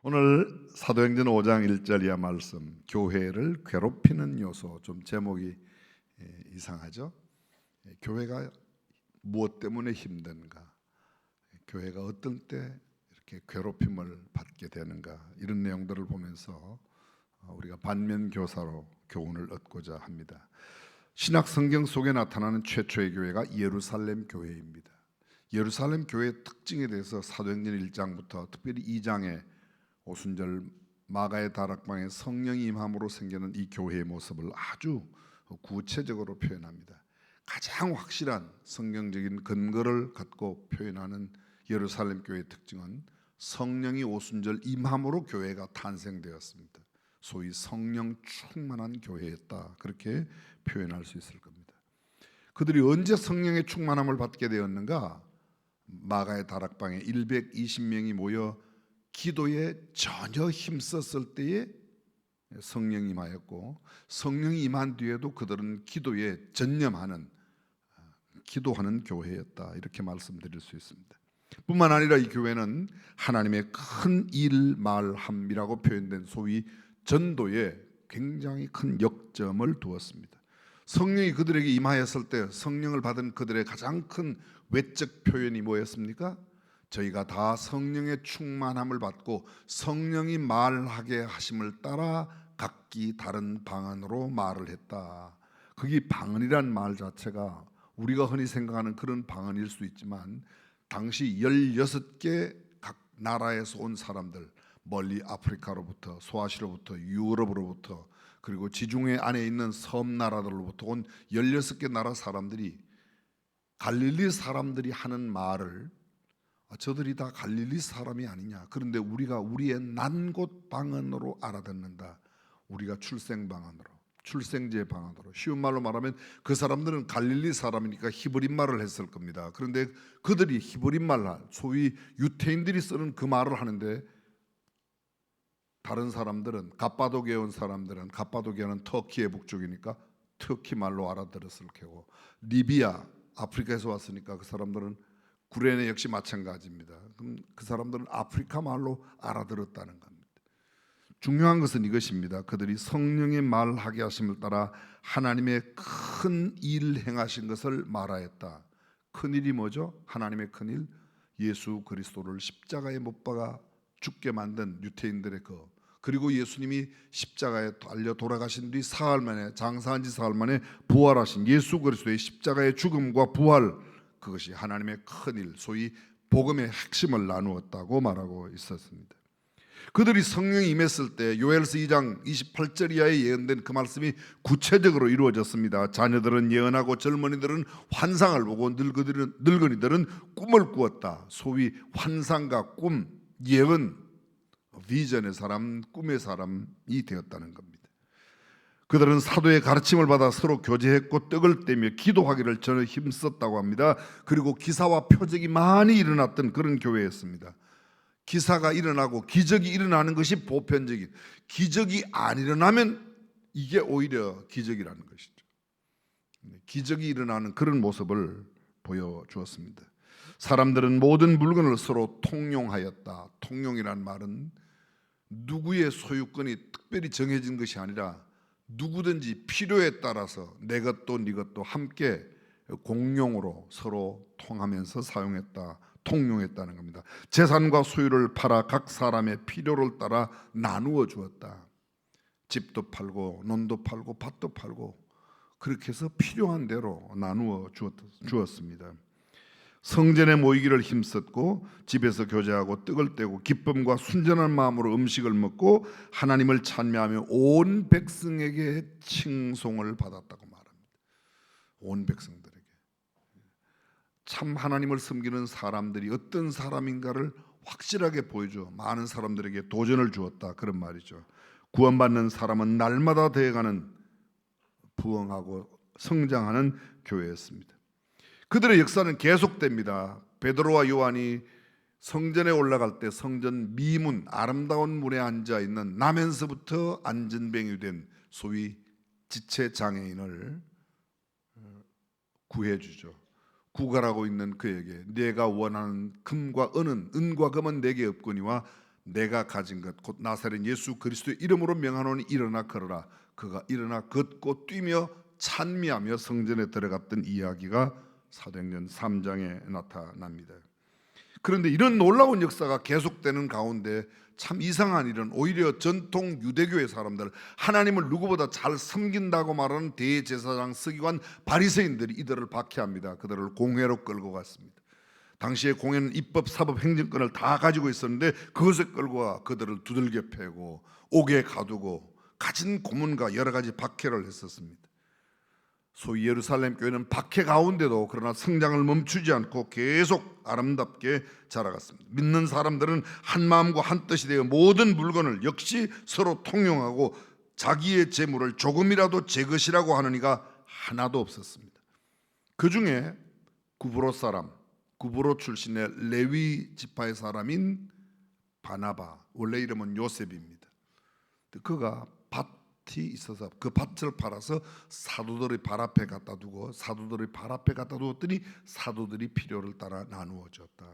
오늘 사도행전 5장 1절 이하 말씀, 교회를 괴롭히는 요소. 좀 제목이 이상하죠? 교회가 무엇 때문에 힘든가? 교회가 어떤 때 이렇게 괴롭힘을 받게 되는가? 이런 내용들을 보면서 우리가 반면교사로 교훈을 얻고자 합니다. 신약 성경 속에 나타나는 최초의 교회가 예루살렘 교회입니다. 예루살렘 교회의 특징에 대해서 사도행전 1장부터 특별히 2장에 오순절 마가의 다락방에 성령이 임함으로 생기는 이 교회의 모습을 아주 구체적으로 표현합니다. 가장 확실한 성경적인 근거를 갖고 표현하는 예루살렘 교회의 특징은 성령이 오순절 임함으로 교회가 탄생되었습니다. 소위 성령 충만한 교회였다, 그렇게 표현할 수 있을 겁니다. 그들이 언제 성령의 충만함을 받게 되었는가? 마가의 다락방에 120명이 모여 기도에 전혀 힘썼을 때에 성령이 임하였고, 성령이 임한 뒤에도 그들은 기도에 전념하는, 기도하는 교회였다, 이렇게 말씀드릴 수 있습니다. 뿐만 아니라 이 교회는 하나님의 큰 일말함이라고 표현된 소위 전도에 굉장히 큰 역점을 두었습니다. 성령이 그들에게 임하였을 때 성령을 받은 그들의 가장 큰 외적 표현이 뭐였습니까? 저희가 다 성령의 충만함을 받고 성령이 말하게 하심을 따라 각기 다른 방언으로 말을 했다. 그게 방언이란 말 자체가 우리가 흔히 생각하는 그런 방언일 수 있지만, 당시 16개 각 나라에서 온 사람들, 멀리 아프리카로부터, 소아시아로부터, 유럽으로부터, 그리고 지중해 안에 있는 섬나라들로부터 온 16개 나라 사람들이 갈릴리 사람들이 하는 말을, 저들이 다 갈릴리 사람이 아니냐, 그런데 우리가 우리의 난곳 방언으로 알아듣는다. 우리가 출생 방언으로, 출생제 방언으로, 쉬운 말로 말하면 그 사람들은 갈릴리 사람이니까 히브리 말을 했을 겁니다. 그런데 그들이 히브리 말, 소위 유태인들이 쓰는 그 말을 하는데, 다른 사람들은, 갑바도기에 온 사람들은, 갑바도기아는 터키의 북쪽이니까 터키 말로 알아들었을 테고, 리비아, 아프리카에서 왔으니까 그 사람들은, 구레네 역시 마찬가지입니다. 그럼 그 사람들은 아프리카 말로 알아들었다는 겁니다. 중요한 것은 이것입니다. 그들이 성령의 말하게 하심을 따라 하나님의 큰 일 행하신 것을 말하였다. 큰 일이 뭐죠? 하나님의 큰 일, 예수 그리스도를 십자가에 못 박아 죽게 만든 유태인들의 그리고 예수님이 십자가에 달려 돌아가신 뒤 사흘 만에, 장사한 지 사흘 만에 부활하신 예수 그리스도의 십자가의 죽음과 부활, 그것이 하나님의 큰 일, 소위 복음의 핵심을 나누었다고 말하고 있었습니다. 그들이 성령이 임했을 때 요엘서 2장 28절 이하에 예언된 그 말씀이 구체적으로 이루어졌습니다. 자녀들은 예언하고 젊은이들은 환상을 보고 늙은이들은 꿈을 꾸었다. 소위 환상과 꿈, 예언, 비전의 사람, 꿈의 사람이 되었다는 겁니다. 그들은 사도의 가르침을 받아 서로 교제했고 떡을 떼며 기도하기를 전혀 힘썼다고 합니다. 그리고 기사와 표적이 많이 일어났던 그런 교회였습니다. 기사가 일어나고 기적이 일어나는 것이 보편적인, 기적이 안 일어나면 이게 오히려 기적이라는 것이죠. 기적이 일어나는 그런 모습을 보여주었습니다. 사람들은 모든 물건을 서로 통용하였다. 통용이란 말은 누구의 소유권이 특별히 정해진 것이 아니라 누구든지 필요에 따라서 내 것도 네 것도 함께 공용으로 서로 통하면서 사용했다, 통용했다는 겁니다. 재산과 소유를 팔아 각 사람의 필요를 따라 나누어 주었다. 집도 팔고 논도 팔고 밭도 팔고 그렇게 해서 필요한 대로 나누어 주었습니다. 성전에 모이기를 힘썼고 집에서 교제하고 떡을 떼고 기쁨과 순전한 마음으로 음식을 먹고 하나님을 찬미하며 온 백성에게 칭송을 받았다고 말합니다. 온 백성들에게. 참 하나님을 섬기는 사람들이 어떤 사람인가를 확실하게 보여줘 많은 사람들에게 도전을 주었다, 그런 말이죠. 구원받는 사람은 날마다 되어가는, 부흥하고 성장하는 교회였습니다. 그들의 역사는 계속됩니다. 베드로와 요한이 성전에 올라갈 때 성전 미문, 아름다운 문에 앉아 있는, 나면서부터 안전뱅이 된 소위 지체 장애인을 구해주죠. 구걸하고 있는 그에게 내가 원하는 금과 은과 금은 내게 없거니와 내가 가진 것 곧 나사렛 예수 그리스도의 이름으로 명하노니 일어나 걸어라. 그가 일어나 걷고 뛰며 찬미하며 성전에 들어갔던 이야기가 사도행전 3장에 나타납니다. 그런데 이런 놀라운 역사가 계속되는 가운데 참 이상한 일은 오히려 전통 유대교의 사람들, 하나님을 누구보다 잘 섬긴다고 말하는 대제사장, 서기관, 바리새인들이 이들을 박해합니다. 그들을 공회로 끌고 갔습니다. 당시에 공회는 입법, 사법, 행정권을 다 가지고 있었는데 그것을 끌고 와 그들을 두들겨 패고 옥에 가두고 가진 고문과 여러 가지 박해를 했었습니다. 소위 예루살렘 교회는 박해 가운데도 그러나 성장을 멈추지 않고 계속 아름답게 자라갔습니다. 믿는 사람들은 한 마음과 한 뜻이 되어 모든 물건을 역시 서로 통용하고 자기의 재물을 조금이라도 제 것이라고 하는 이가 하나도 없었습니다. 그 중에 구브로 사람, 구브로 출신의 레위 지파의 사람인 바나바, 원래 이름은 요셉입니다. 그가 밭이 있어서 그 밭을 팔아서 사도들의 발 앞에 갖다 두고 사도들의 발 앞에 갖다 두었더니 사도들이 필요를 따라 나누어 줬다.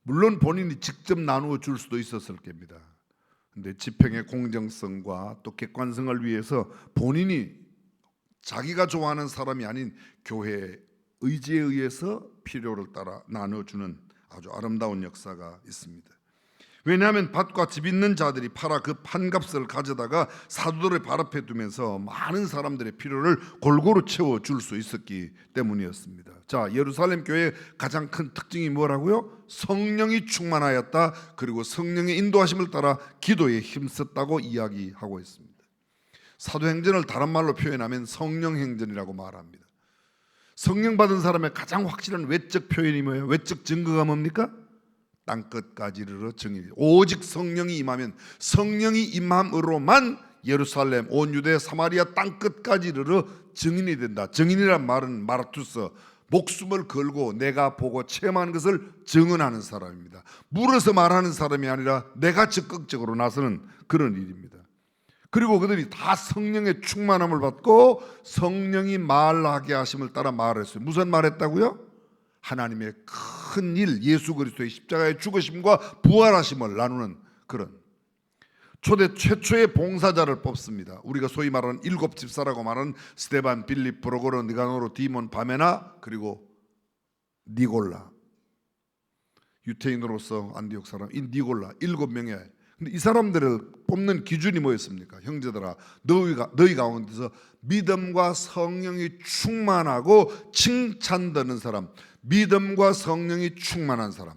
물론 본인이 직접 나누어 줄 수도 있었을 겁니다. 근데 집행의 공정성과 또 객관성을 위해서 본인이 자기가 좋아하는 사람이 아닌 교회의 의지에 의해서 필요를 따라 나눠주는 아주 아름다운 역사가 있습니다. 왜냐하면 밭과 집 있는 자들이 팔아 그 판값을 가져다가 사도들의 발 앞에 두면서 많은 사람들의 필요를 골고루 채워줄 수 있었기 때문이었습니다. 자, 예루살렘 교회의 가장 큰 특징이 뭐라고요? 성령이 충만하였다. 그리고 성령의 인도하심을 따라 기도에 힘썼다고 이야기하고 있습니다. 사도행전을 다른 말로 표현하면 성령행전이라고 말합니다. 성령 받은 사람의 가장 확실한 외적 표현이 뭐예요? 외적 증거가 뭡니까? 땅끝까지 이르러 증인이, 오직 성령이 임하면, 성령이 임함으로만 예루살렘, 온 유대, 사마리아 땅끝까지 이르러 증인이 된다. 증인이란 말은 마라투스, 목숨을 걸고 내가 보고 체험하는 것을 증언하는 사람입니다. 물어서 말하는 사람이 아니라 내가 적극적으로 나서는 그런 일입니다. 그리고 그들이 다 성령의 충만함을 받고 성령이 말하게 하심을 따라 말했어요. 무슨 말했다고요? 하나님의 큰 일, 예수 그리스도의 십자가의 죽으심과 부활하심을 나누는 그런 초대 최초의 봉사자를 뽑습니다. 우리가 소위 말하는 일곱 집사라고 말하는 스데반, 빌립, 브로고로, 니가노로, 디몬, 바메나, 그리고 니골라, 유태인으로서 안디옥 사람 이 니골라, 7명의. 근데 이 사람들을 뽑는 기준이 뭐였습니까? 형제들아, 너희 가운데서 믿음과 성령이 충만하고 칭찬되는 사람, 믿음과 성령이 충만한 사람.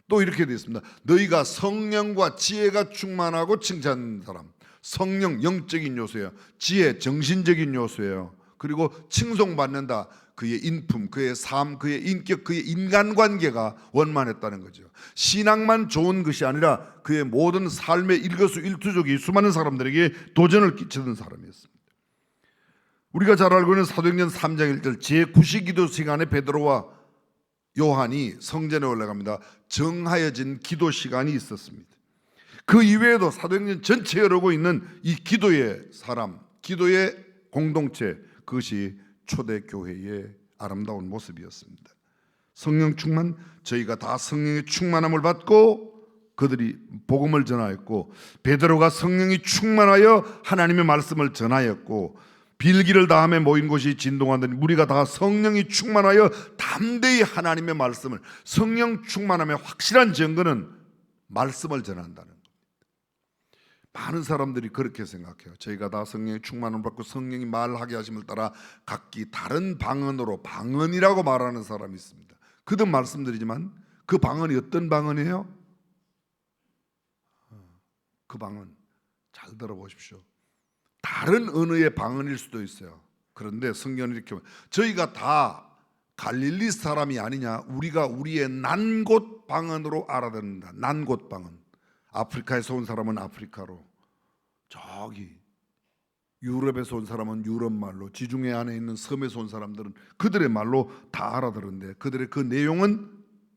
또 이렇게 되어 있습니다. 너희가 성령과 지혜가 충만하고 칭찬하는 사람. 성령 영적인 요소예요. 지혜 정신적인 요소예요. 그리고 칭송받는다. 그의 인품, 그의 삶, 그의 인격, 그의 인간관계가 원만했다는 거죠. 신앙만 좋은 것이 아니라 그의 모든 삶의 일거수일투족이 수많은 사람들에게 도전을 끼치던 사람이었습니다. 우리가 잘 알고 있는 사도행전 3장 1절 제9시기도 시간에 베드로와 요한이 성전에 올라갑니다. 정하여진 기도 시간이 있었습니다. 그 이외에도 사도행전 전체에 흐르고 있는 이 기도의 사람, 기도의 공동체, 그것이 초대교회의 아름다운 모습이었습니다. 성령 충만, 저희가 다 성령의 충만함을 받고 그들이 복음을 전하였고, 베드로가 성령이 충만하여 하나님의 말씀을 전하였고, 빌기를 다함에 모인 곳이 진동하더니 무리가 다 성령이 충만하여 담대히 하나님의 말씀을, 성령 충만함의 확실한 증거는 말씀을 전한다는 겁니다. 많은 사람들이 그렇게 생각해요. 저희가 다 성령의 충만함을 받고 성령이 말하게 하심을 따라 각기 다른 방언으로, 방언이라고 말하는 사람이 있습니다. 그도 말씀드리지만 그 방언이 어떤 방언이에요? 그 방언 잘 들어보십시오. 다른 언어의 방언일 수도 있어요. 그런데 성경은 이렇게 저희가 다 갈릴리 사람이 아니냐, 우리가 우리의 난곳 방언으로 알아듣는다. 난곳 방언. 아프리카에서 온 사람은 아프리카로, 저기 유럽에서 온 사람은 유럽 말로, 지중해 안에 있는 섬에서 온 사람들은 그들의 말로 다 알아들었는데 그들의 그 내용은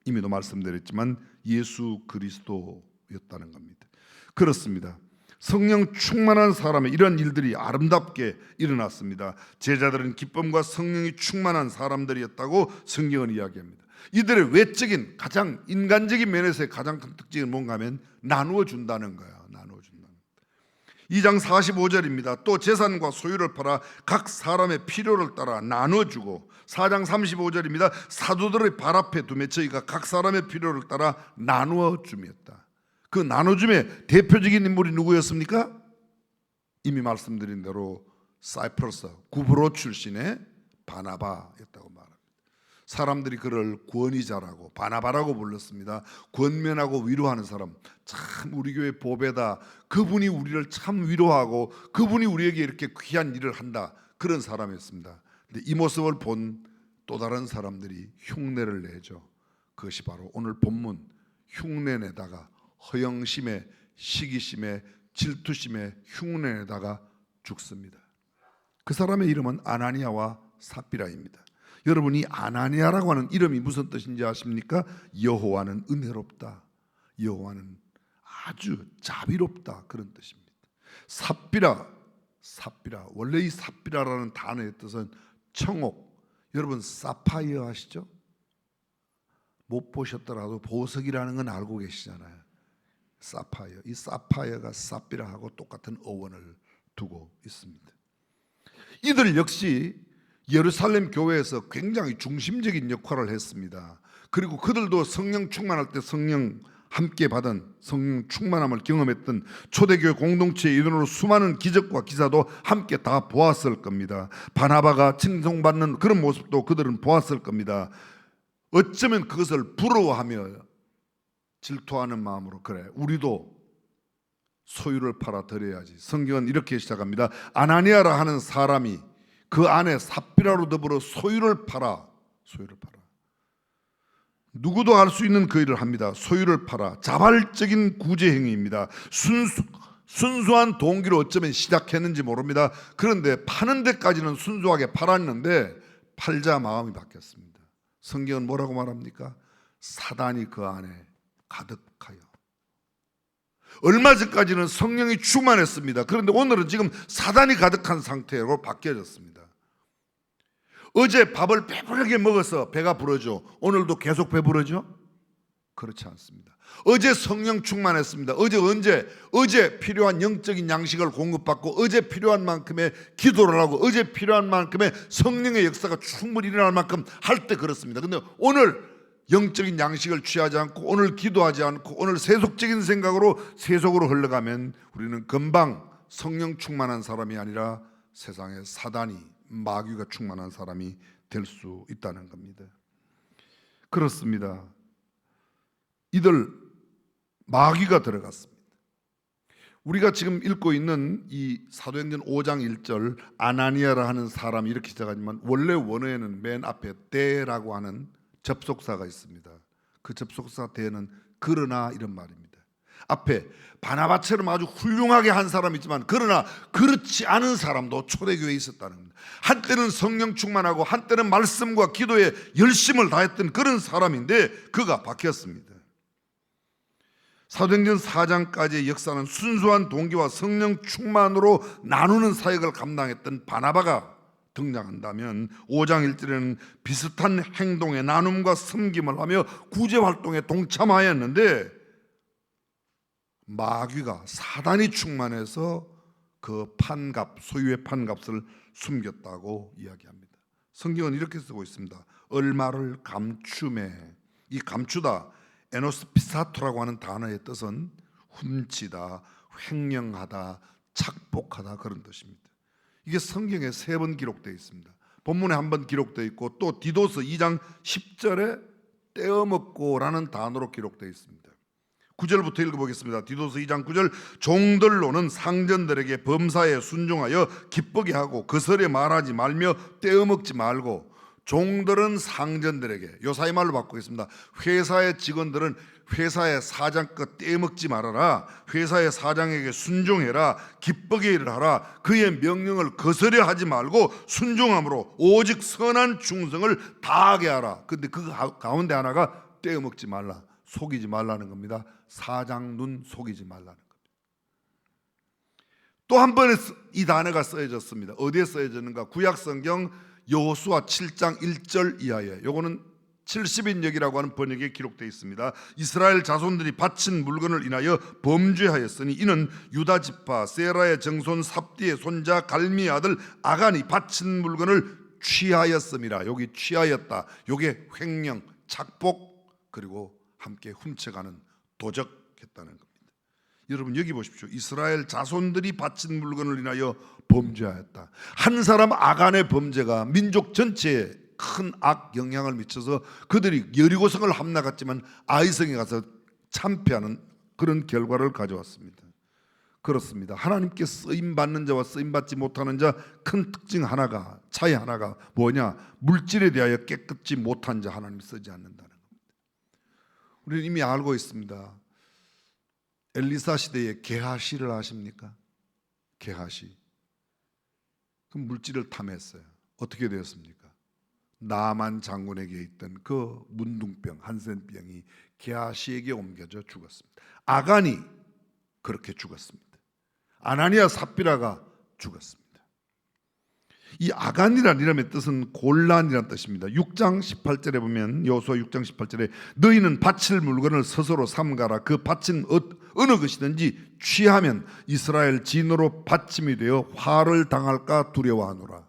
이미도 말씀드렸지만 예수 그리스도였다는 겁니다. 그렇습니다. 성령 충만한 사람의 이런 일들이 아름답게 일어났습니다. 제자들은 기쁨과 성령이 충만한 사람들이었다고 성경은 이야기합니다. 이들의 외적인 가장 인간적인 면에서의 가장 큰 특징은 뭔가 하면 나누어 준다는 거야. 나누어 준다는 거야. 2장 45절입니다. 또 재산과 소유를 팔아 각 사람의 필요를 따라 나누어 주고, 4장 35절입니다. 사도들의 발 앞에 두매 저희가 각 사람의 필요를 따라 나누어 줌이었다. 그 나눠줌의 대표적인 인물이 누구였습니까? 이미 말씀드린 대로 사이프러스 구브로 출신의 바나바였다고 말합니다. 사람들이 그를 권위자라고 바나바라고 불렀습니다. 권면하고 위로하는 사람, 참 우리 교회 보배다. 그분이 우리를 참 위로하고 그분이 우리에게 이렇게 귀한 일을 한다. 그런 사람이었습니다. 근데 이 모습을 본 또 다른 사람들이 흉내를 내죠. 그것이 바로 오늘 본문 흉내내다가 허영심에 시기심에 질투심에 흉내내다가 죽습니다. 그 사람의 이름은 아나니아와 삽비라입니다. 여러분, 이 아나니아라고 하는 이름이 무슨 뜻인지 아십니까? 여호와는 은혜롭다, 여호와는 아주 자비롭다, 그런 뜻입니다. 삽비라, 원래 이 삽비라라는 단어의 뜻은 청옥. 여러분 사파이어 아시죠? 못 보셨더라도 보석이라는 건 알고 계시잖아요. 사파이어, 이 사파이어가 삽비라하고 똑같은 어원을 두고 있습니다. 이들 역시 예루살렘 교회에서 굉장히 중심적인 역할을 했습니다. 그리고 그들도 성령 충만할 때 성령 함께 받은 성령 충만함을 경험했던 초대교회 공동체의 일원으로 수많은 기적과 기사도 함께 다 보았을 겁니다. 바나바가 칭송받는 그런 모습도 그들은 보았을 겁니다. 어쩌면 그것을 부러워하며 질투하는 마음으로, 그래 우리도 소유를 팔아 드려야지. 성경은 이렇게 시작합니다. 아나니아라 하는 사람이 그 안에 삽비라로 더불어 소유를 팔아. 누구도 할 수 있는 그 일을 합니다. 소유를 팔아. 자발적인 구제 행위입니다. 순수한 동기로 어쩌면 시작했는지 모릅니다. 그런데 파는 데까지는 순수하게 팔았는데 팔자 마음이 바뀌었습니다. 성경은 뭐라고 말합니까? 사단이 그 안에 가득하여. 얼마 전까지는 성령이 충만했습니다. 그런데 오늘은 지금 사단이 가득한 상태로 바뀌어졌습니다. 어제 밥을 배부르게 먹어서 배가 부르죠. 오늘도 계속 배부르죠? 그렇지 않습니다. 어제 성령 충만했습니다. 어제 필요한 영적인 양식을 공급받고, 어제 필요한 만큼의 기도를 하고, 어제 필요한 만큼의 성령의 역사가 충분히 일어날 만큼 할 때 그렇습니다. 근데 오늘 영적인 양식을 취하지 않고, 오늘 기도하지 않고, 오늘 세속적인 생각으로 세속으로 흘러가면 우리는 금방 성령 충만한 사람이 아니라 세상에 사단이, 마귀가 충만한 사람이 될 수 있다는 겁니다. 그렇습니다. 이들 마귀가 들어갔습니다. 우리가 지금 읽고 있는 이 사도행전 5장 1절 아나니아라 하는 사람이 이렇게 시작하지만 원래 원어에는 맨 앞에 대라고 하는 접속사가 있습니다. 그 접속사 대는 그러나 이런 말입니다. 앞에 바나바처럼 아주 훌륭하게 한 사람이 있지만 그러나 그렇지 않은 사람도 초대교회에 있었다는 겁니다. 한때는 성령 충만하고 한때는 말씀과 기도에 열심을 다했던 그런 사람인데 그가 바뀌었습니다. 사도행전 4장까지의 역사는 순수한 동기와 성령 충만으로 나누는 사역을 감당했던 바나바가 등장한다면 5장 1절에는 비슷한 행동의 나눔과 섬김을 하며 구제활동에 동참하였는데 마귀가 사단이 충만해서 그 판값, 소유의 판값을 숨겼다고 이야기합니다. 성경은 이렇게 쓰고 있습니다. 얼마를 감추매. 이 감추다, 에노스피사토라고 하는 단어의 뜻은 훔치다, 횡령하다, 착복하다, 그런 뜻입니다. 이게 성경에 3번 기록되어 있습니다. 본문에 한 번 기록되어 있고 또 디도서 2장 10절에 떼어먹고라는 단어로 기록되어 있습니다. 9절부터 읽어보겠습니다. 디도서 2장 9절 종들로는 상전들에게 범사에 순종하여 기쁘게 하고 거스레 말하지 말며 떼어먹지 말고. 종들은 상전들에게, 요사이 말로 바꾸겠습니다. 회사의 직원들은 회사의 사장껏 떼먹지 말아라. 회사의 사장에게 순종해라. 기쁘게 일을 하라. 그의 명령을 거스려 하지 말고 순종함으로 오직 선한 충성을 다하게 하라. 근데 그 가운데 하나가 떼어먹지 말라, 속이지 말라는 겁니다. 사장 눈 속이지 말라는 겁니다. 또 한 번에 이 단어가 쓰여졌습니다. 어디에 쓰여졌는가? 구약성경 여호수아 7장 1절 이하에. 요거는 70인역이라고 하는 번역에 기록되어 있습니다. 이스라엘 자손들이 바친 물건을 인하여 범죄하였으니 이는 유다 지파 세라의 정손 삽디의 손자 갈미의 아들 아간이 바친 물건을 취하였음이라. 여기 취하였다. 요게 횡령, 착복, 그리고 함께 훔쳐가는, 도적했다는 겁니다. 여러분 여기 보십시오. 이스라엘 자손들이 바친 물건을 인하여 범죄하였다. 한 사람 아간의 범죄가 민족 전체에 큰 악 영향을 미쳐서 그들이 여리고성을 함락했지만 아이성에 가서 참패하는 그런 결과를 가져왔습니다. 그렇습니다. 하나님께 쓰임받는 자와 쓰임받지 못하는 자 큰 특징 하나가, 차이 하나가 뭐냐? 물질에 대하여 깨끗지 못한 자 하나님 쓰지 않는다는 겁니다. 우리는 이미 알고 있습니다. 엘리사 시대에 게하시를 아십니까? 게하시. 그 물질을 탐했어요. 어떻게 되었습니까? 나만 장군에게 있던 그 문둥병, 한센병이 게하시에게 옮겨져 죽었습니다. 아간이 그렇게 죽었습니다. 아나니아 삽비라가 죽었습니다. 이 아간이라는 이름의 뜻은 곤란이라는 뜻입니다. 6장 18절에 보면, 여호수아 6장 18절에 너희는 바칠 물건을 스스로 삼가라. 그 바친 어느 것이든지 취하면 이스라엘 진으로 받침이 되어 화를 당할까 두려워하노라.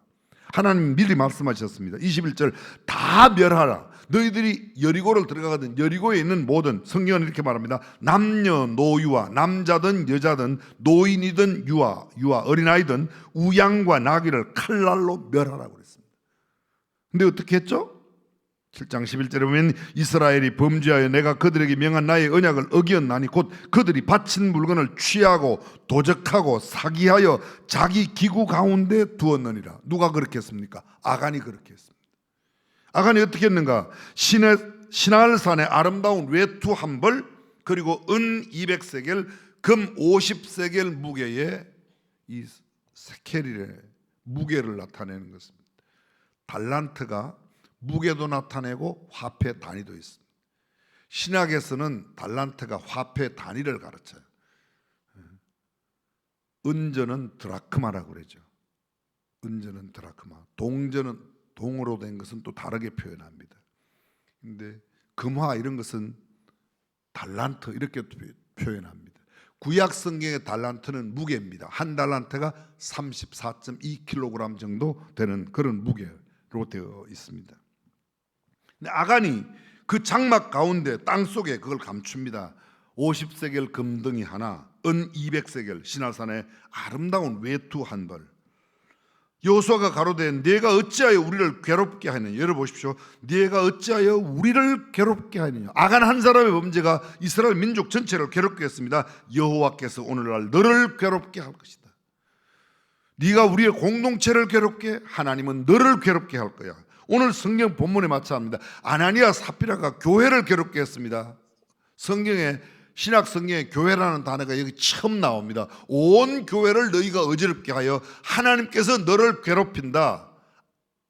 하나님 미리 말씀하셨습니다. 21절 다 멸하라. 너희들이 여리고를 들어가거든 여리고에 있는 모든, 성경은 이렇게 말합니다. 남녀노유와 남자든 여자든 노인이든 유아 어린아이든 우양과 나귀를 칼날로 멸하라고 그랬습니다. 근데 어떻게 했죠? 7장 11절에 보면 이스라엘이 범죄하여 내가 그들에게 명한 나의 언약을 어기었나니 곧 그들이 바친 물건을 취하고 도적하고 사기하여 자기 기구 가운데 두었느니라. 누가 그렇게 했습니까? 아간이 그렇게 했습니다. 아간이 어떻게 했는가? 시날산의 아름다운 외투 한 벌, 그리고 은 200세겔, 금 50세겔 무게의 이 세켈의 무게를 나타내는 것입니다. 달란트가 무게도 나타내고 화폐 단위도 있습니다. 신학에서는 달란트가 화폐 단위를 가르쳐요. 은전은 드라크마라고 그러죠. 은전은 드라크마. 동전은, 동으로 된 것은 또 다르게 표현합니다. 근데 금화 이런 것은 달란트 이렇게 표현합니다. 구약 성경의 달란트는 무게입니다. 한 달란트가 34.2kg 정도 되는 그런 무게로 되어 있습니다. 근데 아간이 그 장막 가운데 땅속에 그걸 감춥니다. 50세겔 금등이 하나, 은 200세겔, 시날산의 아름다운 외투 한 벌. 여호수아가 가로되 네가 어찌하여 우리를 괴롭게 하느냐. 여러분 보십시오. 네가 어찌하여 우리를 괴롭게 하느냐. 아간 한 사람의 범죄가 이스라엘 민족 전체를 괴롭게 했습니다. 여호와께서 오늘날 너를 괴롭게 할 것이다. 네가 우리의 공동체를 괴롭게, 하나님은 너를 괴롭게 할 거야. 오늘 성경 본문에 마찬가지입니다. 아나니아 삽비라가 교회를 괴롭게 했습니다. 성경에, 신약 성경에 교회라는 단어가 여기 처음 나옵니다. 온 교회를 너희가 어지럽게 하여 하나님께서 너를 괴롭힌다.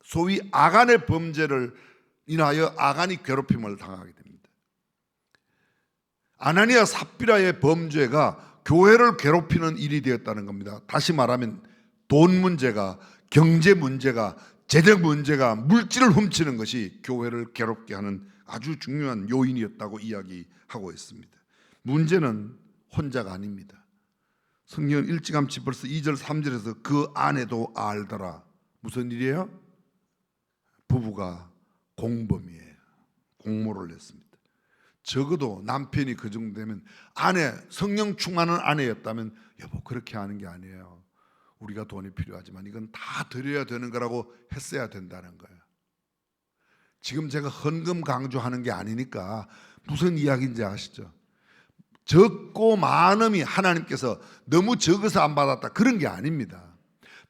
소위 아간의 범죄를 인하여 아간이 괴롭힘을 당하게 됩니다. 아나니아 삽비라의 범죄가 교회를 괴롭히는 일이 되었다는 겁니다. 다시 말하면 돈 문제가, 경제 문제가, 재정 문제가, 물질을 훔치는 것이 교회를 괴롭게 하는 아주 중요한 요인이었다고 이야기하고 있습니다. 문제는 혼자가 아닙니다. 성경은 일찌감치 벌써 2절 3절에서 그 아내도 알더라. 무슨 일이에요? 부부가 공범이에요. 공모를 했습니다. 적어도 남편이 그 정도 되면, 아내, 성령 충만한 아내였다면 여보 그렇게 하는 게 아니에요. 우리가 돈이 필요하지만 이건 다 드려야 되는 거라고 했어야 된다는 거예요. 지금 제가 헌금 강조하는 게 아니니까 무슨 이야기인지 아시죠? 적고 많음이 하나님께서 너무 적어서 안 받았다 그런 게 아닙니다.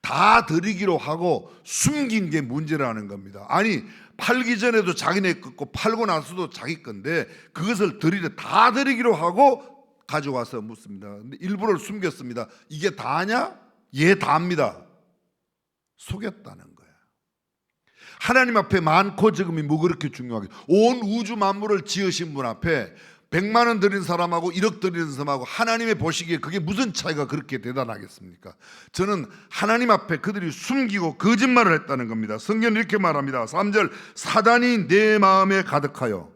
다 드리기로 하고 숨긴 게 문제라는 겁니다. 아니 팔기 전에도 자기네 거고 팔고 나서도 자기 건데 그것을 다 드리기로 하고 가져와서 묻습니다. 근데 일부를 숨겼습니다. 이게 다냐? 예, 다입니다. 속였다는 거야. 하나님 앞에 많고 적음이 뭐 그렇게 중요하게, 온 우주 만물을 지으신 분 앞에 100만 원 드린 사람하고 1억 드리는 사람하고 하나님의 보시기에 그게 무슨 차이가 그렇게 대단하겠습니까? 저는 하나님 앞에 그들이 숨기고 거짓말을 했다는 겁니다. 성경은 이렇게 말합니다. 3절, 사단이 내 마음에 가득하여.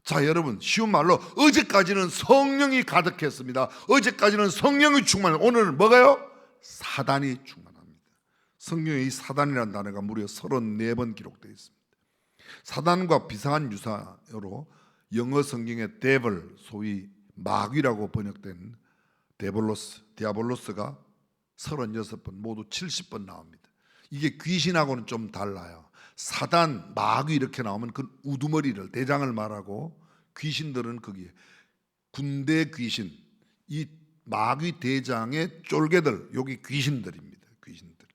자, 여러분, 쉬운 말로 어제까지는 성령이 가득했습니다. 어제까지는 성령이 충만해요. 오늘은 뭐가요? 사단이 충만합니다. 성경에 이 사단이라는 단어가 무려 34번 기록되어 있습니다. 사단과 비슷한 유사어로 영어 성경의 devil, 소위 마귀라고 번역된 디아볼로스가 36번, 모두 70번 나옵니다. 이게 귀신하고는 좀 달라요. 사단, 마귀 이렇게 나오면 그 우두머리를, 대장을 말하고, 귀신들은 거기에 군대 귀신, 이 마귀 대장의 쫄개들, 여기 귀신들입니다. 귀신들.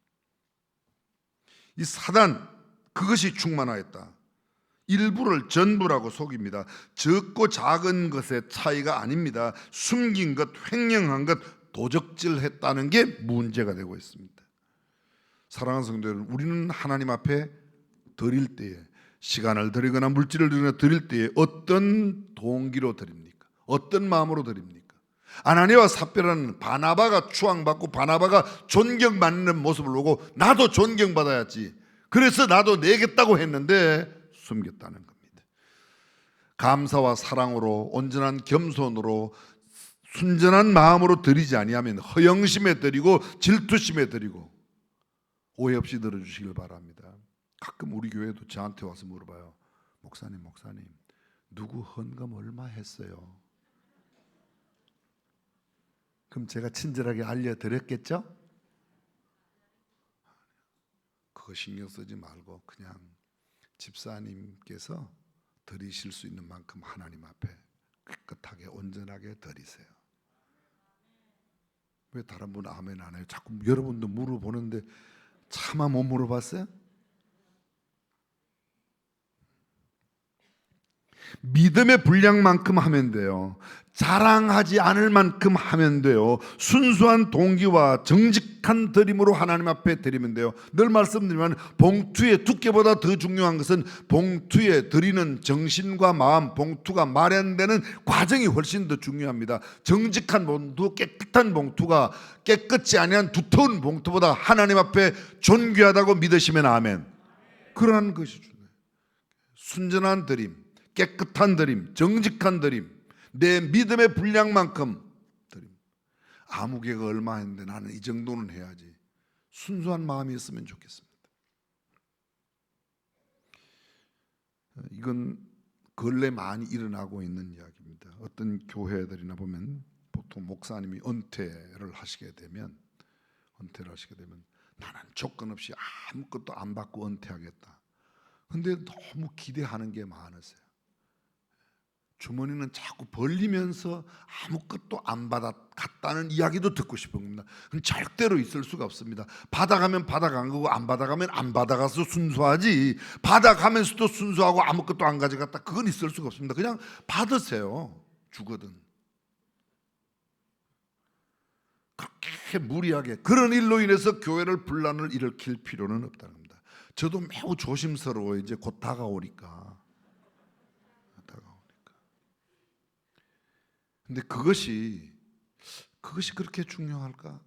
이 사단, 그것이 충만하였다. 일부를 전부라고 속입니다. 적고 작은 것의 차이가 아닙니다. 숨긴 것, 횡령한 것, 도적질했다는 게 문제가 되고 있습니다. 사랑하는 성도 여러분, 우리는 하나님 앞에 드릴 때에, 시간을 드리거나 물질을 드릴 때에 어떤 동기로 드립니까? 어떤 마음으로 드립니까? 아나니아와 삽비라는 바나바가 추앙받고 바나바가 존경받는 모습을 보고 나도 존경받아야지, 그래서 나도 내겠다고 했는데 숨겼다는 겁니다. 감사와 사랑으로, 온전한 겸손으로, 순전한 마음으로 드리지 아니하면 허영심에 드리고 질투심에 드리고, 오해 없이 들어주시길 바랍니다. 가끔 우리 교회도 저한테 와서 물어봐요. 목사님 누구 헌금 얼마 했어요? 그럼 제가 친절하게 알려드렸겠죠? 그거 신경 쓰지 말고 그냥 집사님께서 드리실 수 있는 만큼 하나님 앞에 깨끗하게 온전하게 드리세요. 왜 다른 분은 아멘 안 해요? 자꾸 여러분도 물어보는데 차마 못 물어봤어요? 믿음의 분량만큼 하면 돼요. 자랑하지 않을 만큼 하면 돼요. 순수한 동기와 정직한 드림으로 하나님 앞에 드리면 돼요. 늘 말씀드리면 봉투의 두께보다 더 중요한 것은 봉투에 드리는 정신과 마음, 봉투가 마련되는 과정이 훨씬 더 중요합니다. 정직한 봉투, 깨끗한 봉투가 깨끗지 아니한 두터운 봉투보다 하나님 앞에 존귀하다고 믿으시면 아멘. 그러한 것이 중요해요. 순전한 드림, 깨끗한 드림, 정직한 드림, 내 믿음의 분량만큼 드림. 아무개가 얼마 했는데 나는 이 정도는 해야지. 순수한 마음이 있으면 좋겠습니다. 이건 근래 많이 일어나고 있는 이야기입니다. 어떤 교회들이나 보면 보통 목사님이 은퇴를 하시게 되면 나는 조건 없이 아무것도 안 받고 은퇴하겠다. 근데 너무 기대하는 게 많으세요. 주머니는 자꾸 벌리면서 아무것도 안 받아갔다는 이야기도 듣고 싶은 겁니다. 그건 절대로 있을 수가 없습니다. 받아가면 받아간 거고 안 받아가면 안 받아가서 순수하지, 받아가면서도 순수하고 아무것도 안 가져갔다, 그건 있을 수가 없습니다. 그냥 받으세요. 주거든. 그렇게 무리하게 그런 일로 인해서 교회를 분란을 일으킬 필요는 없다는 겁니다. 저도 매우 조심스러워요. 이제 곧 다가오니까. 근데 그것이 그렇게 중요할까?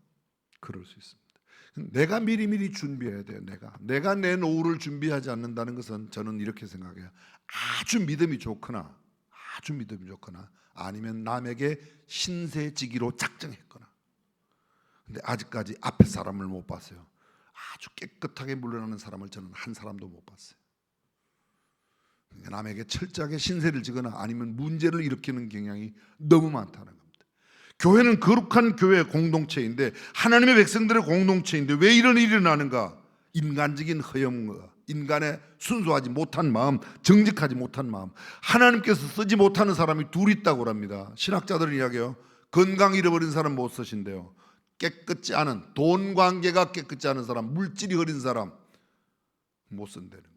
그럴 수 있습니다. 내가 미리미리 준비해야 돼요. 내가 내 노후를 준비하지 않는다는 것은 저는 이렇게 생각해요. 아주 믿음이 좋거나 아니면 남에게 신세지기로 작정했거나, 근데 아직까지 앞에 사람을 못 봤어요. 아주 깨끗하게 물러나는 사람을 저는 한 사람도 못 봤어요. 남에게 철저하게 신세를 지거나 아니면 문제를 일으키는 경향이 너무 많다는 겁니다. 교회는 거룩한 교회 공동체인데, 하나님의 백성들의 공동체인데 왜 이런 일이 일어나는가? 인간적인 허영과 인간의 순수하지 못한 마음, 정직하지 못한 마음, 하나님께서 쓰지 못하는 사람이 둘 있다고 합니다. 신학자들은 이야기해요. 건강 잃어버린 사람 못 쓰신대요. 깨끗지 않은, 돈 관계가 깨끗지 않은 사람, 물질이 흐린 사람 못 쓴다는 겁니다.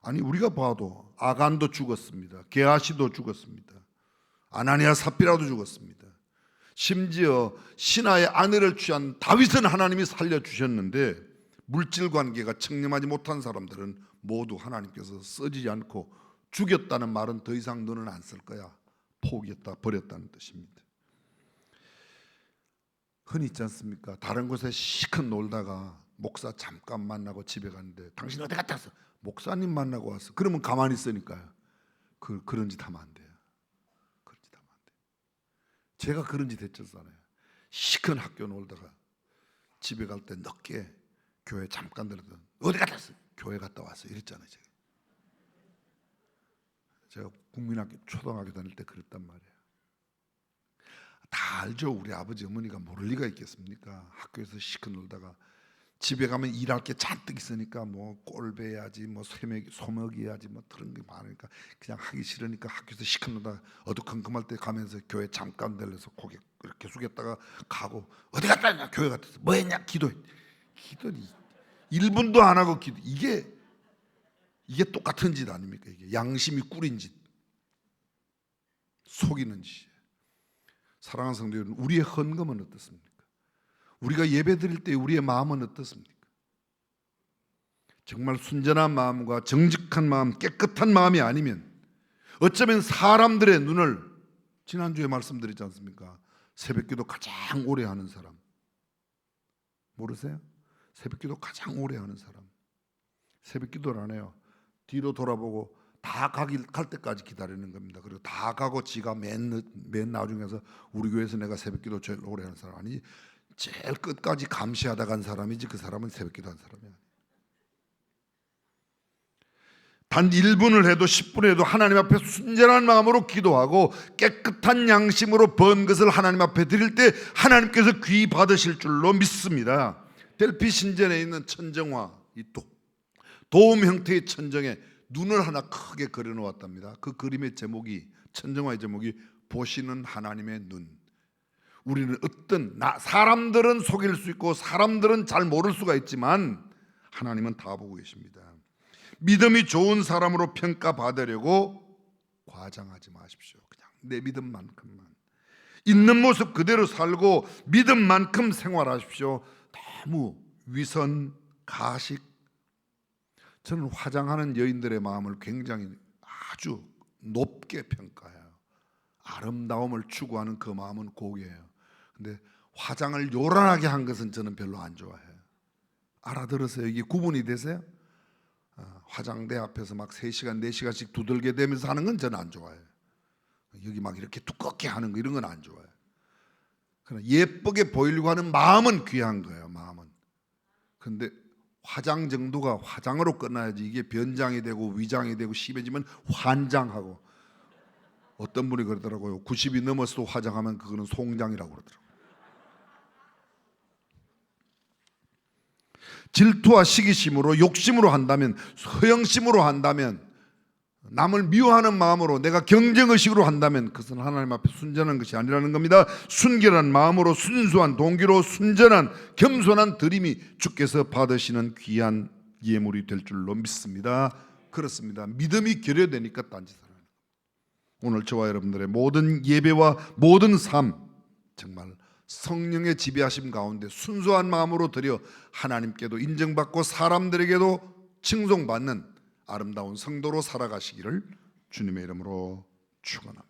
아니, 우리가 봐도 아간도 죽었습니다. 게하시도 죽었습니다. 아나니아 삽비라도 죽었습니다. 심지어 신하의 아내를 취한 다윗은 하나님이 살려주셨는데, 물질 관계가 청렴하지 못한 사람들은 모두 하나님께서 쓰지 않고 죽였다는 말은 더 이상 너는 안 쓸 거야, 포기했다, 버렸다는 뜻입니다. 흔히 있지 않습니까? 다른 곳에 시컷 놀다가 목사 잠깐 만나고 집에 갔는데 당신 어디 갔다 왔어? 목사님 만나고 왔어. 그러면 가만히 있으니까요. 그런 짓 하면 안 돼요. 그런 짓 하면 안 돼요. 제가 그런 짓 했잖아요. 시큰 학교 놀다가 집에 갈 때 늦게 교회 잠깐 들었던 어디 갔다 왔어? 교회 갔다 왔어. 이랬잖아요. 제가 국민학교 초등학교 다닐 때 그랬단 말이에요. 다 알죠. 우리 아버지 어머니가 모를 리가 있겠습니까? 학교에서 시큰 놀다가 집에 가면 일할 게 잔뜩 있으니까 뭐 꼴배야지, 뭐 소먹이야지, 뭐 그런 게 많으니까 그냥 하기 싫으니까 학교에서 시큰 놀다가 어두컴컴할 때 가면서 교회 잠깐 들려서 고개 이렇게 숙였다가 가고 어디 갔다 왔냐? 교회 갔다 왔어. 뭐 했냐? 기도해. 기도니 1분도 안 하고 기도. 이게 똑같은 짓 아닙니까? 이게 양심이 꾸린 짓, 속이는 짓이에요. 사랑하는 성도 여러분, 우리의 헌금은 어떻습니까? 우리가 예배 드릴 때 우리의 마음은 어떻습니까? 정말 순전한 마음과 정직한 마음, 깨끗한 마음이 아니면 어쩌면 사람들의 눈을, 지난주에 말씀드렸지 않습니까? 새벽기도 가장 오래 하는 사람 모르세요? 새벽기도 가장 오래 하는 사람 새벽기도를 안 해요. 뒤로 돌아보고 다 갈 때까지 기다리는 겁니다. 그리고 다 가고 지가 맨 나중에서 우리 교회에서 내가 새벽기도 제일 오래 하는 사람 아니, 제일 끝까지 감시하다 간 사람이지 그 사람은 새벽기도 한 사람이 아니에요. 단 1분을 해도 10분을 해도 하나님 앞에 순전한 마음으로 기도하고 깨끗한 양심으로 번 것을 하나님 앞에 드릴 때 하나님께서 귀 받으실 줄로 믿습니다. 델피 신전에 있는 천정화, 이 도움 형태의 천정에 눈을 하나 크게 그려 놓았답니다. 그 그림의 제목이, 천정화의 제목이 보시는 하나님의 눈. 우리는 사람들은 속일 수 있고 사람들은 잘 모를 수가 있지만 하나님은 다 보고 계십니다. 믿음이 좋은 사람으로 평가받으려고 과장하지 마십시오. 그냥 내 믿음만큼만 있는 모습 그대로 살고 믿음만큼 생활하십시오. 너무 위선, 가식. 저는 화장하는 여인들의 마음을 굉장히 아주 높게 평가해요. 아름다움을 추구하는 그 마음은 고귀해요. 근데 화장을 요란하게 한 것은 저는 별로 안 좋아해요. 알아들으세요? 이게 구분이 되세요? 화장대 앞에서 막 3시간, 4시간씩 두들겨 대면서 하는 건 저는 안 좋아해요. 여기 막 이렇게 두껍게 하는 거 이런 건 안 좋아해요. 그러나 예쁘게 보이려고 하는 마음은 귀한 거예요. 마음은. 그런데 화장 정도가 화장으로 끝나야지 이게 변장이 되고 위장이 되고 심해지면 환장하고, 어떤 분이 그러더라고요. 90이 넘어서도 화장하면 그거는 송장이라고 그러더라고요. 질투와 시기심으로, 욕심으로 한다면, 허영심으로 한다면, 남을 미워하는 마음으로, 내가 경쟁의식으로 한다면 그것은 하나님 앞에 순전한 것이 아니라는 겁니다. 순결한 마음으로, 순수한 동기로, 순전한 겸손한 드림이 주께서 받으시는 귀한 예물이 될 줄로 믿습니다. 그렇습니다. 믿음이 결여되니까 딴짓을 하는 겁니다. 오늘 저와 여러분들의 모든 예배와 모든 삶, 정말 성령의 지배하심 가운데 순수한 마음으로 드려 하나님께도 인정받고 사람들에게도 칭송받는 아름다운 성도로 살아가시기를 주님의 이름으로 축원합니다.